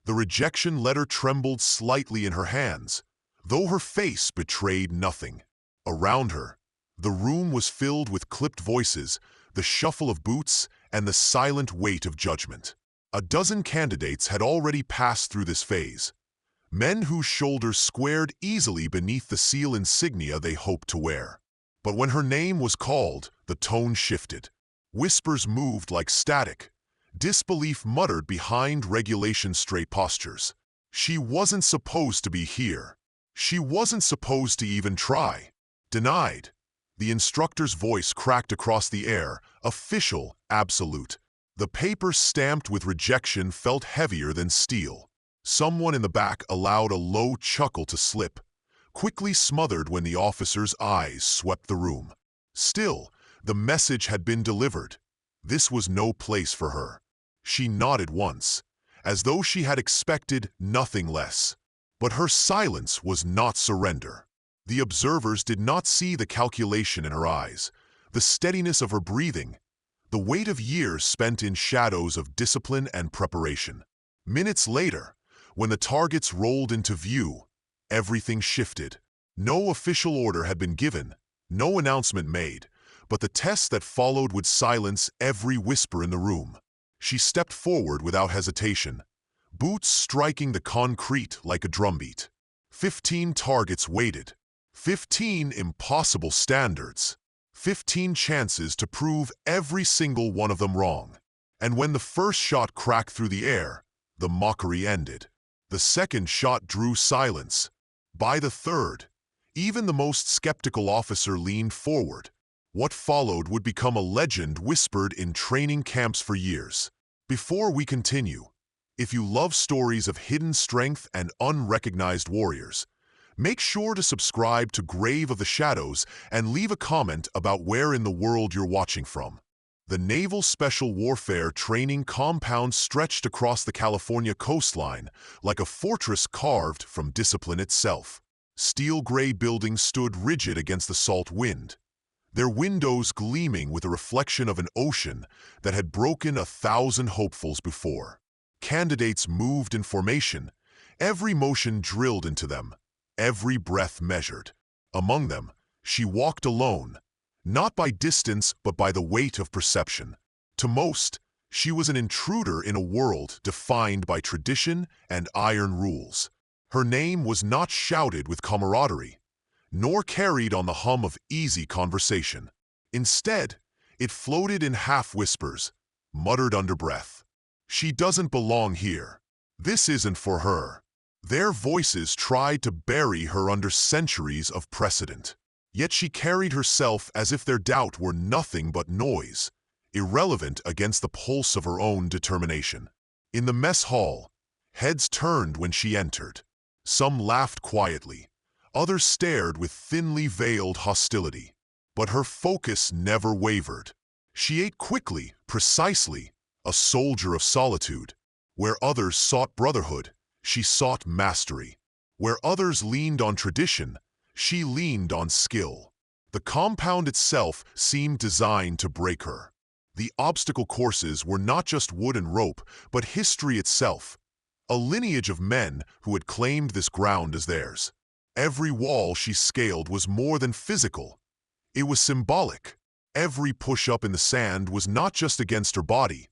The rejection letter trembled slightly in her hands, though her face betrayed nothing. Around her, the room was filled with clipped voices, the shuffle of boots, and the silent weight of judgment. A dozen candidates had already passed through this phase, men whose shoulders squared easily beneath the seal insignia they hoped to wear. But when her name was called, the tone shifted. Whispers moved like static. Disbelief muttered behind regulation-straight postures. She wasn't supposed to be here. She wasn't supposed to even try. Denied. The instructor's voice cracked across the air, official, absolute. The paper stamped with rejection felt heavier than steel. Someone in the back allowed a low chuckle to slip, quickly smothered when the officer's eyes swept the room. Still, the message had been delivered. This was no place for her. She nodded once, as though she had expected nothing less. But her silence was not surrender. The observers did not see the calculation in her eyes, the steadiness of her breathing, the weight of years spent in shadows of discipline and preparation. Minutes later, when the targets rolled into view, everything shifted. No official order had been given, no announcement made, but the test that followed would silence every whisper in the room. She stepped forward without hesitation, boots striking the concrete like a drumbeat. 15 targets waited. 15 impossible standards. 15 chances to prove every single one of them wrong. And when the first shot cracked through the air, the mockery ended. The second shot drew silence. By the third, even the most skeptical officer leaned forward. What followed would become a legend whispered in training camps for years. Before we continue, if you love stories of hidden strength and unrecognized warriors, make sure to subscribe to Grave of the Shadows and leave a comment about where in the world you're watching from. The Naval Special Warfare training compound stretched across the California coastline like a fortress carved from discipline itself. Steel-gray buildings stood rigid against the salt wind, their windows gleaming with the reflection of an ocean that had broken 1,000 hopefuls before. Candidates moved in formation, every motion drilled into them, every breath measured. Among them, she walked alone, not by distance but by the weight of perception. To most, she was an intruder in a world defined by tradition and iron rules. Her name was not shouted with camaraderie, nor carried on the hum of easy conversation. Instead, it floated in half-whispers, muttered under breath. She doesn't belong here. This isn't for her. Their voices tried to bury her under centuries of precedent. Yet she carried herself as if their doubt were nothing but noise, irrelevant against the pulse of her own determination. In the mess hall, heads turned when she entered. Some laughed quietly, others stared with thinly veiled hostility. But her focus never wavered. She ate quickly, precisely, a soldier of solitude. Where others sought brotherhood, she sought mastery. Where others leaned on tradition, she leaned on skill. The compound itself seemed designed to break her. The obstacle courses were not just wood and rope, but history itself, a lineage of men who had claimed this ground as theirs. Every wall she scaled was more than physical. It was symbolic. Every push-up in the sand was not just against her body,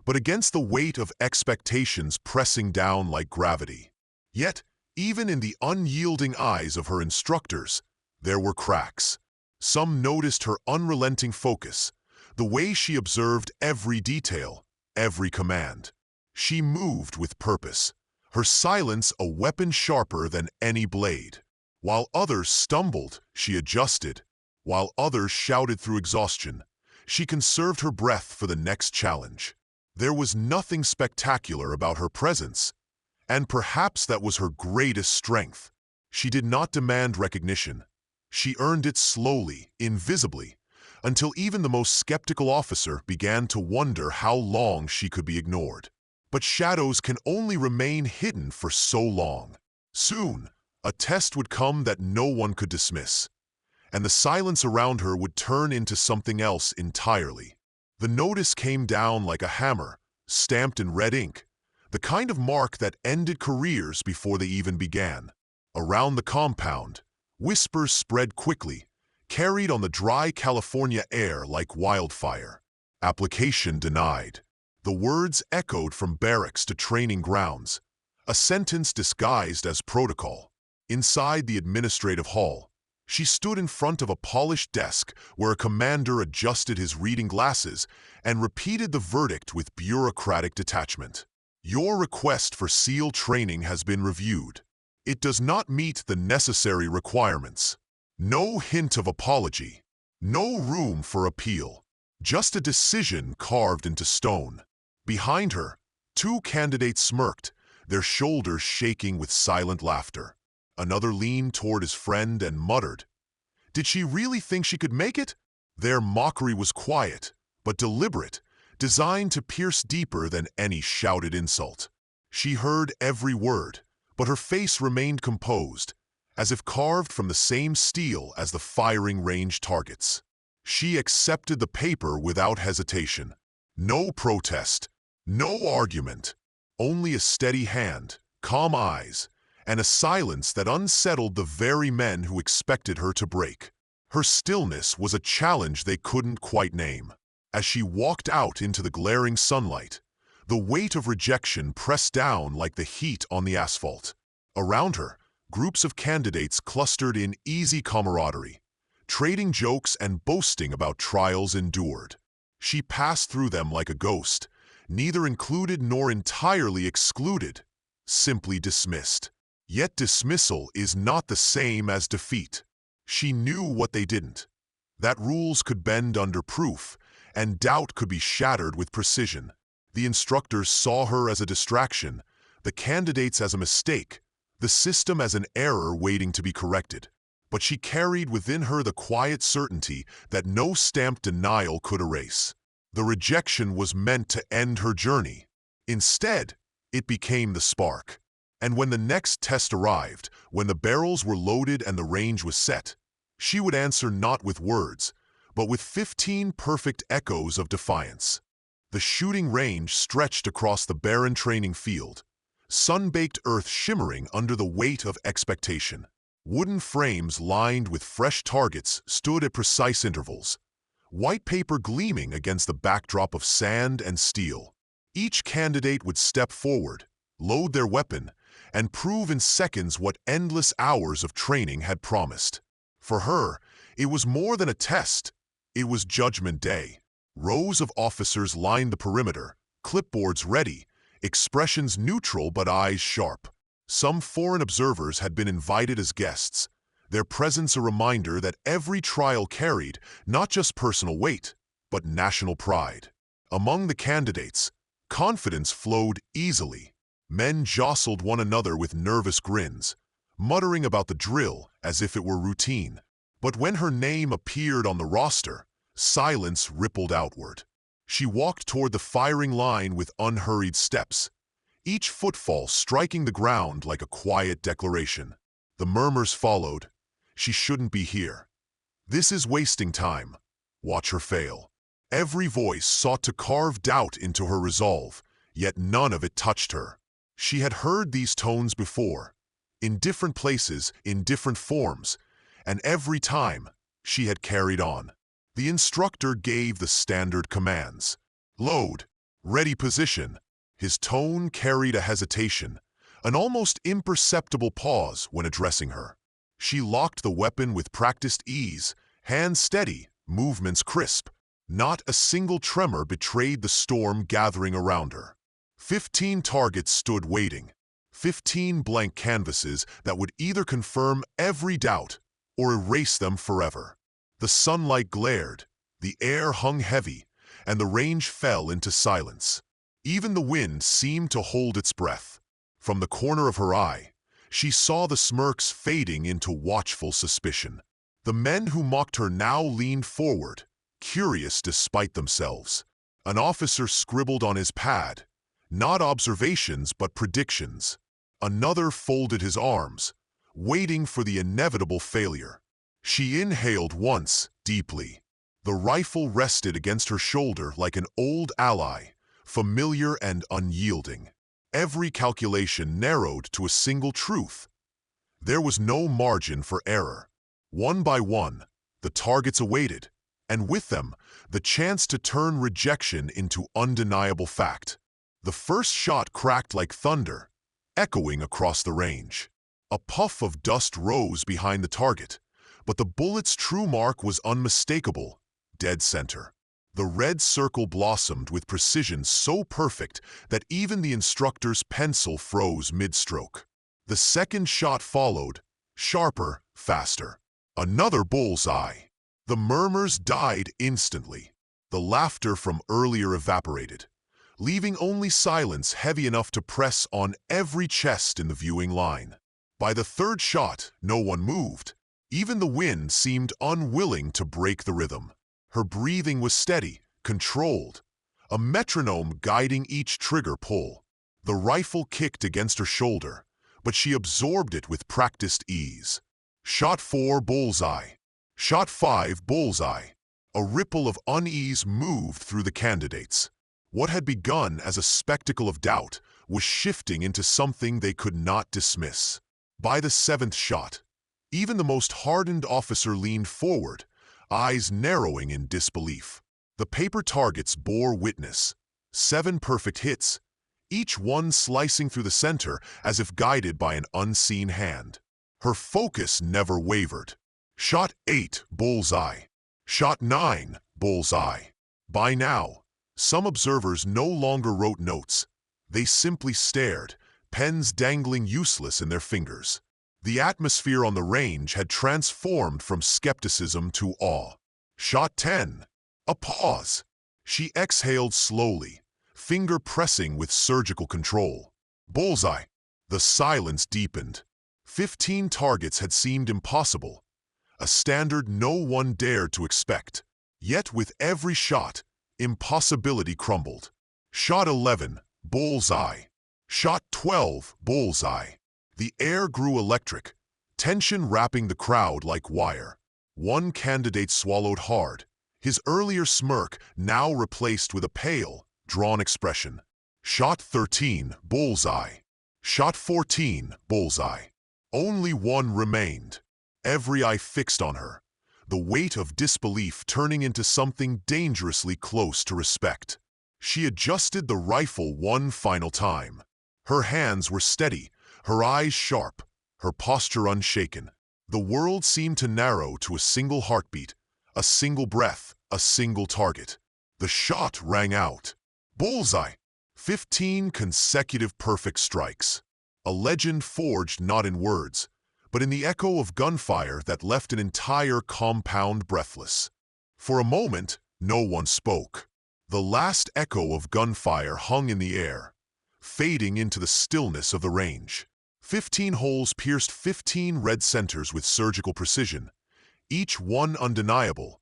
but against the weight of expectations pressing down like gravity. Yet, even in the unyielding eyes of her instructors, there were cracks. Some noticed her unrelenting focus, the way she observed every detail, every command. She moved with purpose, her silence a weapon sharper than any blade. While others stumbled, she adjusted. While others shouted through exhaustion, she conserved her breath for the next challenge. There was nothing spectacular about her presence, and perhaps that was her greatest strength. She did not demand recognition. She earned it slowly, invisibly, until even the most skeptical officer began to wonder how long she could be ignored. But shadows can only remain hidden for so long. Soon, a test would come that no one could dismiss, and the silence around her would turn into something else entirely. The notice came down like a hammer, stamped in red ink, the kind of mark that ended careers before they even began. Around the compound, whispers spread quickly, carried on the dry California air like wildfire. Application denied. The words echoed from barracks to training grounds, a sentence disguised as protocol. Inside the administrative hall, she stood in front of a polished desk where a commander adjusted his reading glasses and repeated the verdict with bureaucratic detachment. Your request for SEAL training has been reviewed. It does not meet the necessary requirements. No hint of apology. No room for appeal. Just a decision carved into stone. Behind her, two candidates smirked, their shoulders shaking with silent laughter. Another leaned toward his friend and muttered, "Did she really think she could make it?" Their mockery was quiet, but deliberate, designed to pierce deeper than any shouted insult. She heard every word, but her face remained composed, as if carved from the same steel as the firing range targets. She accepted the paper without hesitation. No protest, no argument, only a steady hand, calm eyes, and a silence that unsettled the very men who expected her to break. Her stillness was a challenge they couldn't quite name. As she walked out into the glaring sunlight, the weight of rejection pressed down like the heat on the asphalt. Around her, groups of candidates clustered in easy camaraderie, trading jokes and boasting about trials endured. She passed through them like a ghost, neither included nor entirely excluded, simply dismissed. Yet dismissal is not the same as defeat. She knew what they didn't, that rules could bend under proof, and doubt could be shattered with precision. The instructors saw her as a distraction, the candidates as a mistake, the system as an error waiting to be corrected. But she carried within her the quiet certainty that no stamped denial could erase. The rejection was meant to end her journey. Instead, it became the spark. And when the next test arrived, when the barrels were loaded and the range was set, she would answer not with words, but with 15 perfect echoes of defiance. The shooting range stretched across the barren training field, sun-baked earth shimmering under the weight of expectation. Wooden frames lined with fresh targets stood at precise intervals, white paper gleaming against the backdrop of sand and steel. Each candidate would step forward, load their weapon, and prove in seconds what endless hours of training had promised. For her, it was more than a test. It was Judgment Day. Rows of officers lined the perimeter, clipboards ready, expressions neutral but eyes sharp. Some foreign observers had been invited as guests, their presence a reminder that every trial carried not just personal weight, but national pride. Among the candidates, confidence flowed easily. Men jostled one another with nervous grins, muttering about the drill as if it were routine. But when her name appeared on the roster, silence rippled outward. She walked toward the firing line with unhurried steps, each footfall striking the ground like a quiet declaration. The murmurs followed. She shouldn't be here. This is wasting time. Watch her fail. Every voice sought to carve doubt into her resolve, yet none of it touched her. She had heard these tones before, in different places, in different forms, and every time she had carried on. The instructor gave the standard commands. Load. Ready position. His tone carried a hesitation, an almost imperceptible pause when addressing her. She locked the weapon with practiced ease, hands steady, movements crisp. Not a single tremor betrayed the storm gathering around her. 15 targets stood waiting, 15 blank canvases that would either confirm every doubt or erase them forever. The sunlight glared, the air hung heavy, and the range fell into silence. Even the wind seemed to hold its breath. From the corner of her eye, she saw the smirks fading into watchful suspicion. The men who mocked her now leaned forward, curious despite themselves. An officer scribbled on his pad, not observations but predictions. Another folded his arms, waiting for the inevitable failure. She inhaled once, deeply. The rifle rested against her shoulder like an old ally, familiar and unyielding. Every calculation narrowed to a single truth. There was no margin for error. One by one, the targets awaited, and with them, the chance to turn rejection into undeniable fact. The first shot cracked like thunder, echoing across the range. A puff of dust rose behind the target, but the bullet's true mark was unmistakable, dead center. The red circle blossomed with precision so perfect that even the instructor's pencil froze mid-stroke. The second shot followed, sharper, faster. Another bullseye. The murmurs died instantly. The laughter from earlier evaporated, leaving only silence heavy enough to press on every chest in the viewing line. By the third shot, no one moved. Even the wind seemed unwilling to break the rhythm. Her breathing was steady, controlled, a metronome guiding each trigger pull. The rifle kicked against her shoulder, but she absorbed it with practiced ease. Shot 4, bullseye. Shot 5, bullseye. A ripple of unease moved through the candidates. What had begun as a spectacle of doubt was shifting into something they could not dismiss. By the seventh shot, even the most hardened officer leaned forward, eyes narrowing in disbelief. The paper targets bore witness. 7 perfect hits, each one slicing through the center as if guided by an unseen hand. Her focus never wavered. Shot 8, bullseye. Shot 9, bullseye. By now, some observers no longer wrote notes. They simply stared, pens dangling useless in their fingers. The atmosphere on the range had transformed from skepticism to awe. Shot 10. A pause. She exhaled slowly, finger pressing with surgical control. Bullseye. The silence deepened. 15 targets had seemed impossible, a standard no one dared to expect. Yet with every shot, impossibility crumbled. Shot 11. Bullseye. Shot 12. Bullseye. The air grew electric, tension wrapping the crowd like wire. One candidate swallowed hard, his earlier smirk now replaced with a pale, drawn expression. Shot 13. Bullseye. Shot 14. Bullseye. Only one remained. Every eye fixed on her, the weight of disbelief turning into something dangerously close to respect. She adjusted the rifle one final time. Her hands were steady, her eyes sharp, her posture unshaken. The world seemed to narrow to a single heartbeat, a single breath, a single target. The shot rang out. Bullseye! 15 consecutive perfect strikes. A legend forged not in words, but in the echo of gunfire that left an entire compound breathless. For a moment, no one spoke. The last echo of gunfire hung in the air, fading into the stillness of the range. 15 holes pierced 15 red centers with surgical precision, each one undeniable,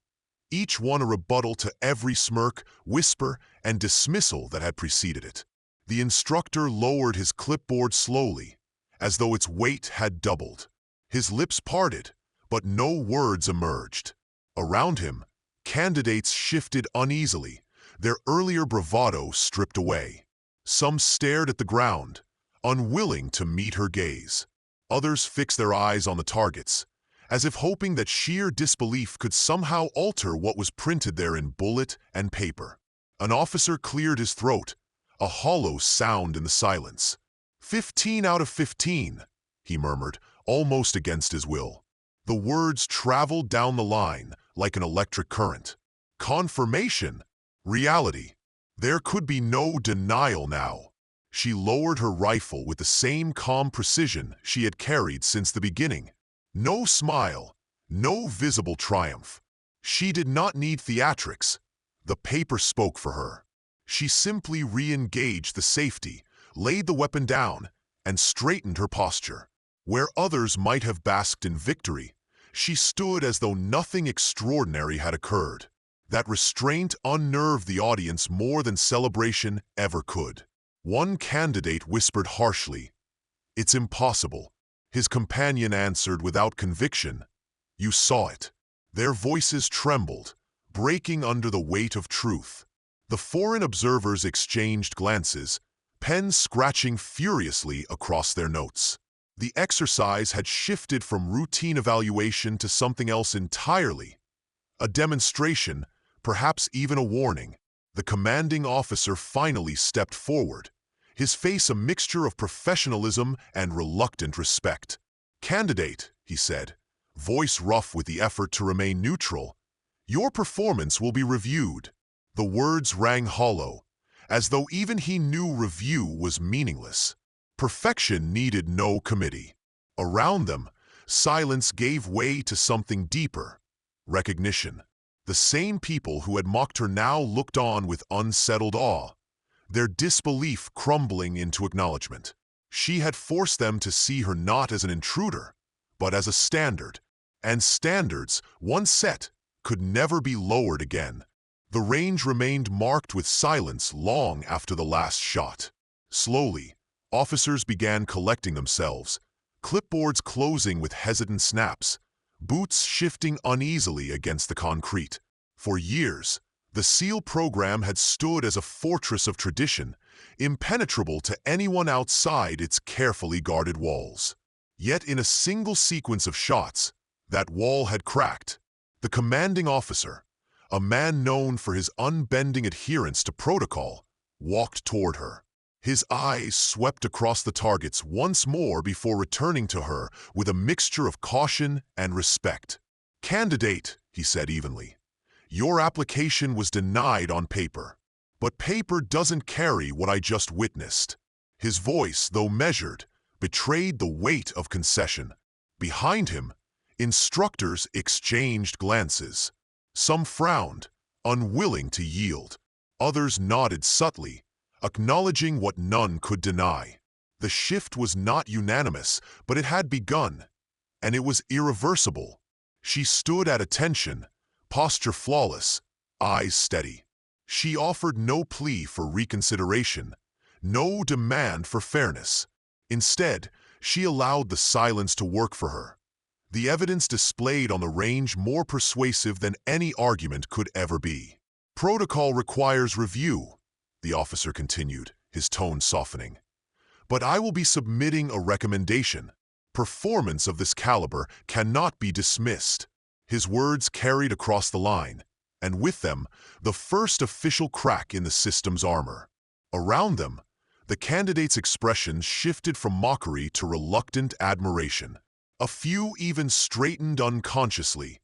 each one a rebuttal to every smirk, whisper, and dismissal that had preceded it. The instructor lowered his clipboard slowly, as though its weight had doubled. His lips parted, but no words emerged. Around him, candidates shifted uneasily, their earlier bravado stripped away. Some stared at the ground, unwilling to meet her gaze. Others fixed their eyes on the targets, as if hoping that sheer disbelief could somehow alter what was printed there in bullet and paper. An officer cleared his throat, a hollow sound in the silence. 15 out of 15, he murmured, almost against his will. The words traveled down the line like an electric current. Confirmation. Reality. There could be no denial now. She lowered her rifle with the same calm precision she had carried since the beginning. No smile, no visible triumph. She did not need theatrics. The paper spoke for her. She simply re-engaged the safety, laid the weapon down, and straightened her posture. Where others might have basked in victory, she stood as though nothing extraordinary had occurred. That restraint unnerved the audience more than celebration ever could. One candidate whispered harshly, "It's impossible." His companion answered without conviction, "You saw it." Their voices trembled, breaking under the weight of truth. The foreign observers exchanged glances, pen scratching furiously across their notes. The exercise had shifted from routine evaluation to something else entirely. A demonstration, perhaps even a warning. The commanding officer finally stepped forward, his face a mixture of professionalism and reluctant respect. "Candidate," he said, voice rough with the effort to remain neutral, "your performance will be reviewed." The words rang hollow, as though even he knew review was meaningless. Perfection needed no committee. Around them, silence gave way to something deeper: recognition. The same people who had mocked her now looked on with unsettled awe, their disbelief crumbling into acknowledgement. She had forced them to see her not as an intruder, but as a standard, and standards, once set, could never be lowered again. The range remained marked with silence long after the last shot. Slowly, officers began collecting themselves, clipboards closing with hesitant snaps, boots shifting uneasily against the concrete. For years, the SEAL program had stood as a fortress of tradition, impenetrable to anyone outside its carefully guarded walls. Yet in a single sequence of shots, that wall had cracked. The commanding officer, a man known for his unbending adherence to protocol, walked toward her. His eyes swept across the targets once more before returning to her with a mixture of caution and respect. "Candidate," he said evenly, "your application was denied on paper. But paper doesn't carry what I just witnessed." His voice, though measured, betrayed the weight of concession. Behind him, instructors exchanged glances. Some frowned, unwilling to yield. Others nodded subtly, acknowledging what none could deny. The shift was not unanimous, but it had begun, and it was irreversible. She stood at attention, posture flawless, eyes steady. She offered no plea for reconsideration, no demand for fairness. Instead, she allowed the silence to work for her, the evidence displayed on the range more persuasive than any argument could ever be. "Protocol requires review," the officer continued, his tone softening. "But I will be submitting a recommendation. Performance of this caliber cannot be dismissed." His words carried across the line, and with them, the first official crack in the system's armor. Around them, the candidate's expressions shifted from mockery to reluctant admiration. A few even straightened unconsciously,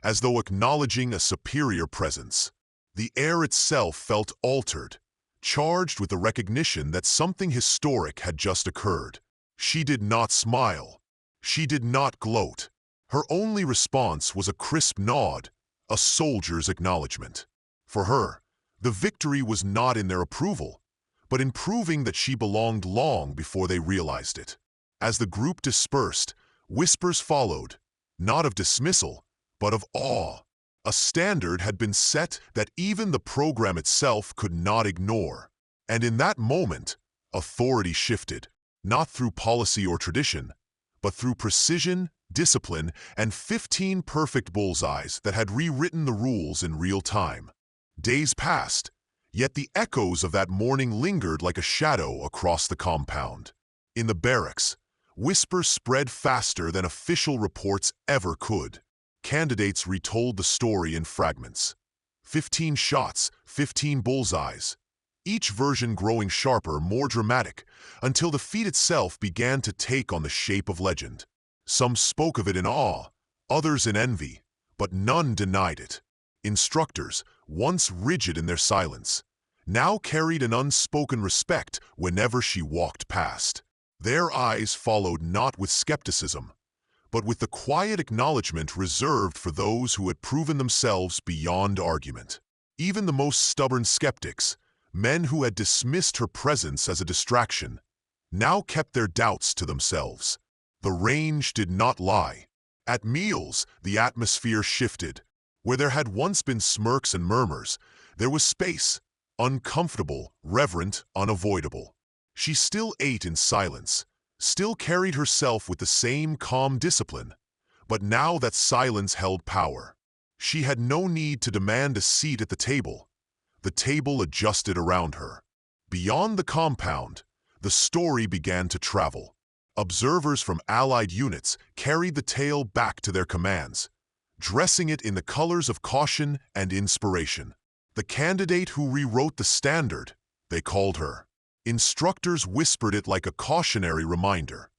as though acknowledging a superior presence. The air itself felt altered, charged with the recognition that something historic had just occurred. She did not smile. She did not gloat. Her only response was a crisp nod, a soldier's acknowledgement. For her, the victory was not in their approval, but in proving that she belonged long before they realized it. As the group dispersed, whispers followed, not of dismissal, but of awe. A standard had been set that even the program itself could not ignore. And in that moment, authority shifted, not through policy or tradition, but through precision, discipline, and 15 perfect bullseyes that had rewritten the rules in real time. Days passed, yet the echoes of that morning lingered like a shadow across the compound. In the barracks, whispers spread faster than official reports ever could. Candidates retold the story in fragments. 15 shots, 15 bullseyes, each version growing sharper, more dramatic, until the feat itself began to take on the shape of legend. Some spoke of it in awe, others in envy, but none denied it. Instructors, once rigid in their silence, now carried an unspoken respect whenever she walked past. Their eyes followed not with skepticism, but with the quiet acknowledgement reserved for those who had proven themselves beyond argument. Even the most stubborn skeptics, men who had dismissed her presence as a distraction, now kept their doubts to themselves. The range did not lie. At meals, the atmosphere shifted. Where there had once been smirks and murmurs, there was space, uncomfortable, reverent, unavoidable. She still ate in silence, still carried herself with the same calm discipline, but now that silence held power. She had no need to demand a seat at the table. The table adjusted around her. Beyond the compound, The story began to travel. Observers from Allied units carried the tale back to their commands, dressing it in the colors of caution and inspiration. The candidate who rewrote the standard, they called her. Instructors whispered it like a cautionary reminder.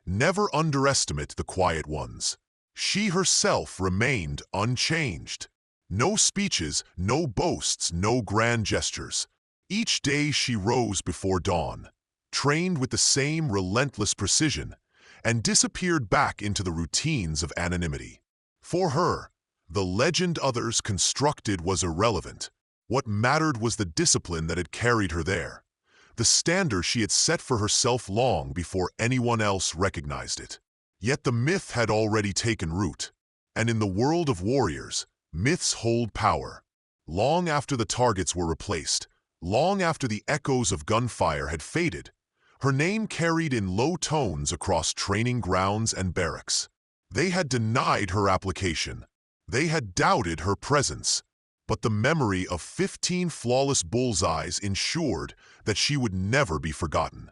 Never underestimate the quiet ones. She herself remained unchanged. No speeches, no boasts, no grand gestures. Each day she rose before dawn, trained with the same relentless precision, and disappeared back into the routines of anonymity. For her, the legend others constructed was irrelevant. What mattered was the discipline that had carried her there, the standard she had set for herself long before anyone else recognized it. Yet the myth had already taken root, and in the world of warriors, myths hold power. Long after the targets were replaced, long after the echoes of gunfire had faded, her name carried in low tones across training grounds and barracks. They had denied her application. They had doubted her presence. But the memory of 15 flawless bullseyes ensured that she would never be forgotten.